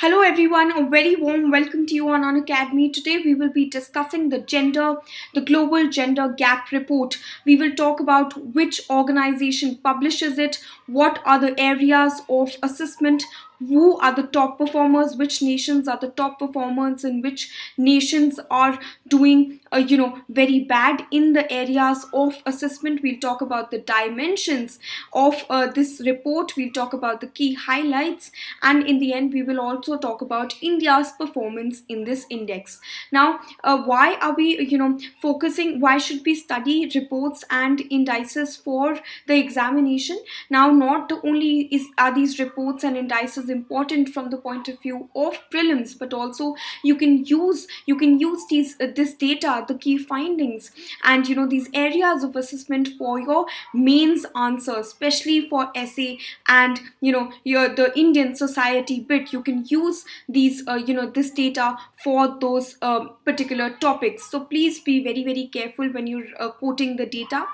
Hello everyone, a very warm welcome to you on Academy. Today we will be discussing the Global Gender Gap Report. We will talk about which organization publishes it, what are the areas of assessment, who are the top performers, which nations are the top performers, and which nations are doing very bad in the areas of assessment. We'll talk about the dimensions of this report. We'll talk about the key highlights, and in the end we will also talk about India's performance in this index. Now, why are we focusing, why should we study reports and indices for the examination? Now, not only are these reports and indices important from the point of view of prelims, but also you can use this data, the key findings, and these areas of assessment for your mains answer, especially for essay and your the Indian society bit. You can use these this data for those particular topics. So please be very very careful when you're quoting the data,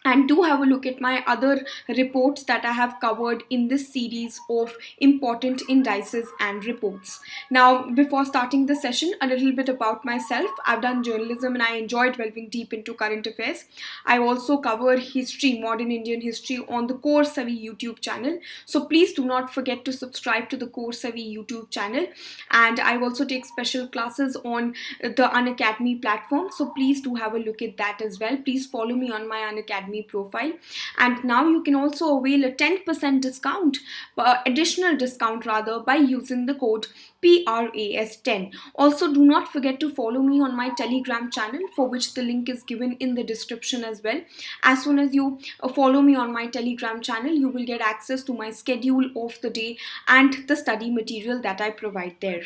and do have a look at my other reports that I have covered in this series of important indices and reports. Now, before starting the session, a little bit about myself. I've done journalism and I enjoy delving deep into current affairs. I also cover history, modern Indian history, on the Core Savi YouTube channel. So please do not forget to subscribe to the Core Savi YouTube channel. And I also take special classes on the Unacademy platform. So please do have a look at that as well. Please follow me on my Unacademy profile, and now you can also avail a 10% discount, additional discount rather, by using the code PRAS10. Also, do not forget to follow me on my Telegram channel, for which the link is given in the description as well. As soon as you follow me on my Telegram channel, you will get access to my schedule of the day and the study material that I provide there.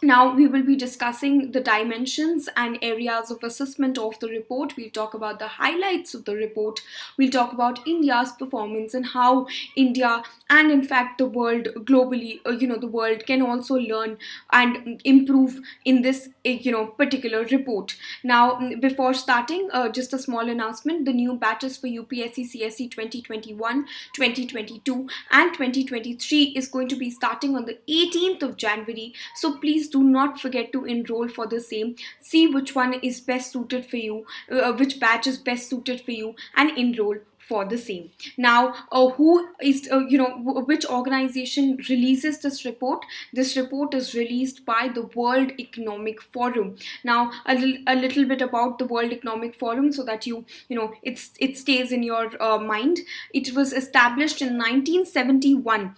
Now, we will be discussing the dimensions and areas of assessment of the report. We'll talk about the highlights of the report. We'll talk about India's performance and how India, and in fact the world globally, the world can also learn and improve in this particular report. Now, before starting, just a small announcement. The new batches for UPSC CSE 2021, 2022 and 2023 is going to be starting on the 18th of January. So please do not forget to enroll for the same. See which one is best suited for you, which batch is best suited for you, and enroll for the same. Now, who is which organization releases this report? This report is released by the World Economic Forum. Now, a little bit about the World Economic Forum, so that it stays in your mind. It was established in 1971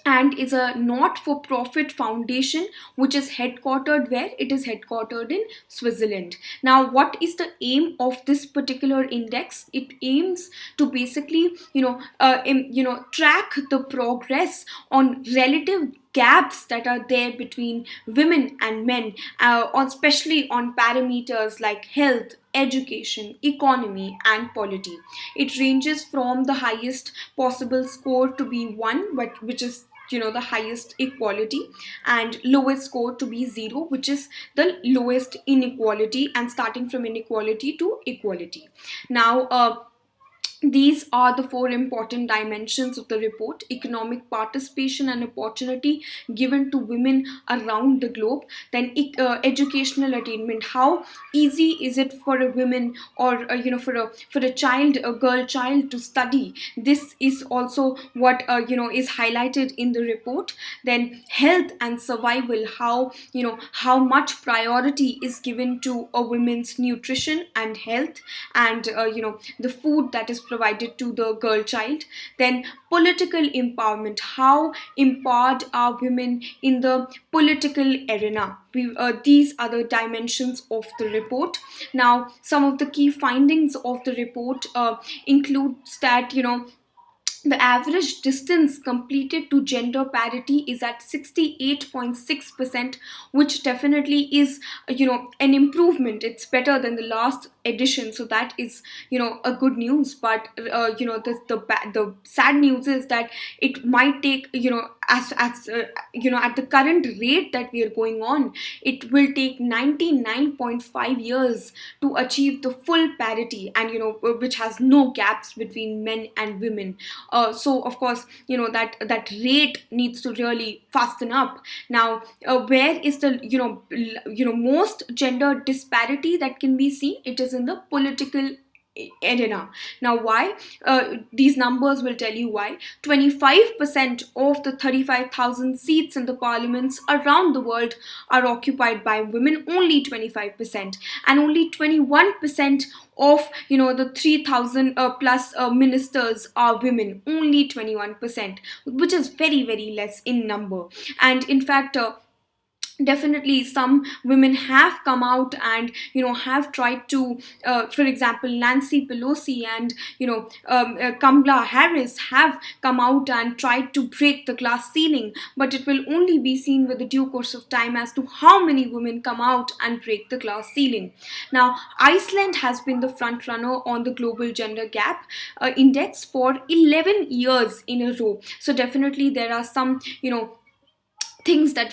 and is a not-for-profit foundation which is headquartered where? It is headquartered in Switzerland. Now, what is the aim of this particular index? It aims to basically track the progress on relative gaps that are there between women and men, especially on parameters like health, education, economy, and polity. It ranges from the highest possible score to be 1, which is the highest equality, and lowest score to be 0, which is the lowest inequality, and starting from inequality to equality. Now, these are the four important dimensions of the report: economic participation and opportunity given to women around the globe. Then educational attainment: how easy is it for a woman, or for a child, a girl child, to study? This is also what is highlighted in the report. Then health and survival: how much priority is given to a woman's nutrition and health, and the food that is provided to the girl child. Then political empowerment: how empowered are women in the political arena? These are the dimensions of the report. Now, some of the key findings of the report includes that the average distance completed to gender parity is at 68.6%, which definitely is an improvement. It's better than the last edition, so that is, a good news. But the sad news is that it might take, at the current rate that we are going on, it will take 99.5 years to achieve the full parity, and which has no gaps between men and women. So of course, that rate needs to really fasten up. Now, where is the most gender disparity that can be seen? It is in the political arena. Now, why? These numbers will tell you why. 25% of the 35,000 seats in the parliaments around the world are occupied by women, only 25%, and only 21% of the 3,000 plus ministers are women, only 21%, which is very, very less in number. And in fact, definitely some women have come out and have tried to, for example, Nancy Pelosi and Kamala Harris have come out and tried to break the glass ceiling, but it will only be seen with the due course of time as to how many women come out and break the glass ceiling. Now, Iceland has been the front runner on the global gender gap index for 11 years in a row. So definitely there are some things that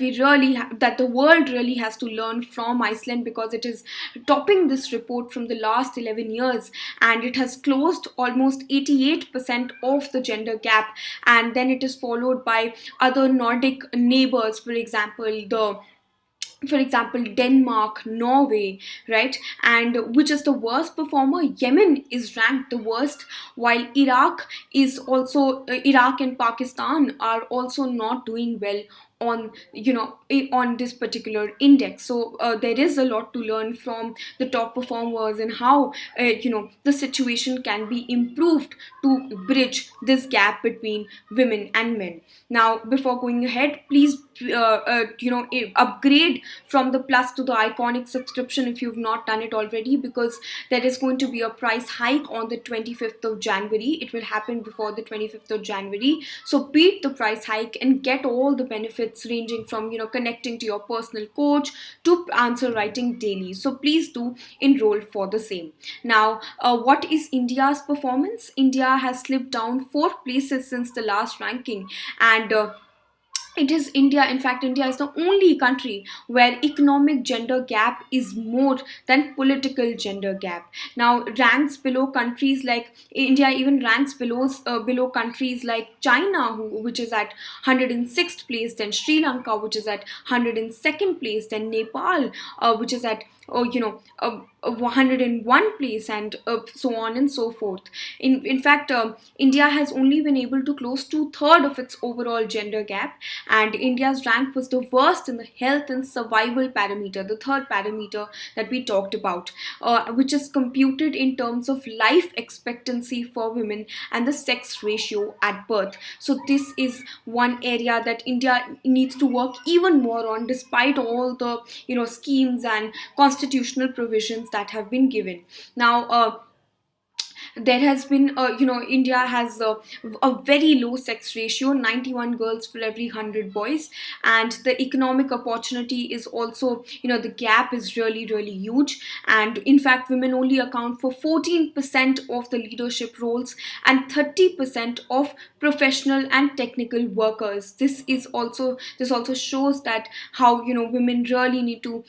that the world really has to learn from Iceland, because it is topping this report from the last 11 years, and it has closed almost 88% of the gender gap. And then it is followed by other Nordic neighbors, for example, Denmark, Norway, right? And which is the worst performer? Yemen is ranked the worst, while Iraq and Pakistan are also not doing well on on this particular index. So there is a lot to learn from the top performers, and how the situation can be improved to bridge this gap between women and men. Now, before going ahead, please upgrade from the plus to the iconic subscription if you've not done it already, because there is going to be a price hike on the 25th of January. It will happen before the 25th of January. So beat the price hike and get all the benefits, ranging from connecting to your personal coach to answer writing daily. So please do enroll for the same. Now, what is India's performance? India has slipped down 4 places since the last ranking, and it is India. In fact, India is the only country where economic gender gap is more than political gender gap. Now, ranks below countries like India, even ranks below countries like China, which is at 106th place, then Sri Lanka, which is at 102nd place, then Nepal, which is at 101 place, and so on and so forth. In fact, India has only been able to close 2/3 of its overall gender gap, and India's rank was the worst in the health and survival parameter, the third parameter that we talked about, which is computed in terms of life expectancy for women and the sex ratio at birth. So this is one area that India needs to work even more on, despite all the schemes and constitutional provisions that have been given. Now, there has been India has a very low sex ratio, 91 girls for every 100 boys, and the economic opportunity is also, the gap is really, really huge. And in fact, women only account for 14% of the leadership roles and 30% of professional and technical workers. This also shows that how women really need to,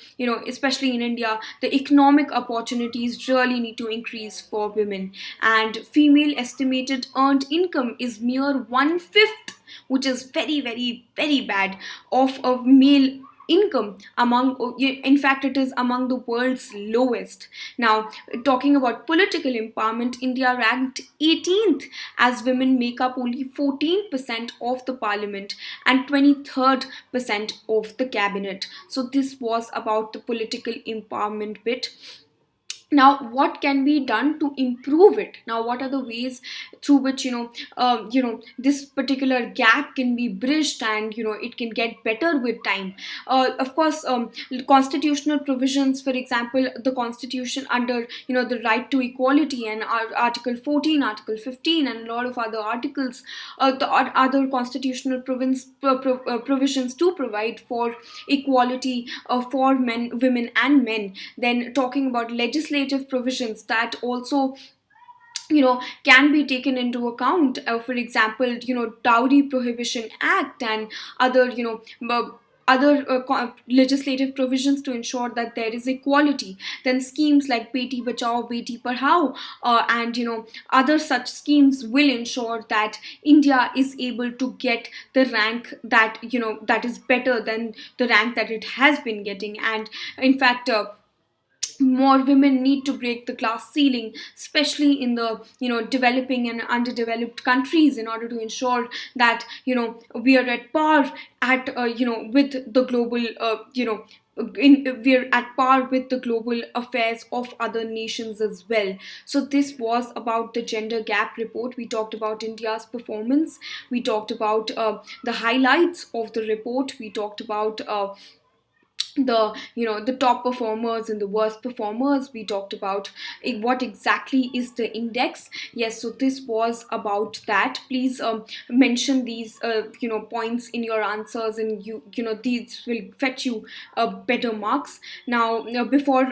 especially in India, the economic opportunities really need to increase for women. And female estimated earned income is mere 1/5, which is very, very, very bad, of a male income. In fact, it is among the world's lowest. Now, talking about political empowerment, India ranked 18th, as women make up only 14% of the parliament and 23rd percent of the cabinet. So this was about the political empowerment bit. Now, what can be done to improve it? Now, what are the ways through which this particular gap can be bridged, and it can get better with time? Of course, constitutional provisions, for example, the constitution under the right to equality, and Article 14, Article 15, and a lot of other articles, other constitutional provisions to provide for equality for men, women, and men. Then talking about legislation legislative provisions that also can be taken into account. For example, dowry prohibition act and other legislative provisions to ensure that there is equality. Then schemes like beti bachao beti padhao, and other such schemes will ensure that India is able to get the rank that that is better than the rank that it has been getting. And in fact, more women need to break the glass ceiling, especially in the developing and underdeveloped countries, in order to ensure that we are at par at with the global we're at par with the global affairs of other nations as well. So this was about the gender gap report. We talked about India's performance, we talked about the highlights of the report, we talked about the top performers and the worst performers. We talked about what exactly is the index. Yes, so this was about that. Please mention these points in your answers, and these will fetch you better marks. Now, before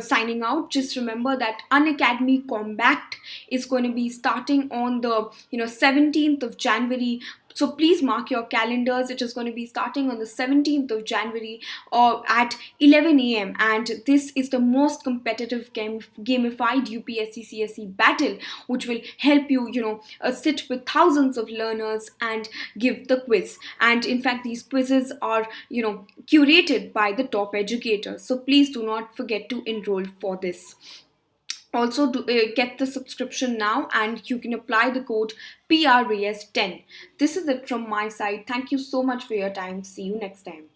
signing out, just remember that Unacademy Compact is going to be starting on the 17th of January. So please mark your calendars. It is going to be starting on the 17th of January or at 11 a.m. And this is the most competitive gamified UPSC CSE battle, which will help you, sit with thousands of learners and give the quiz. And in fact, these quizzes are, curated by the top educators. So please do not forget to enroll for this. Also, get the subscription now, and you can apply the code PRAS10. This is it from my side. Thank you so much for your time. See you next time.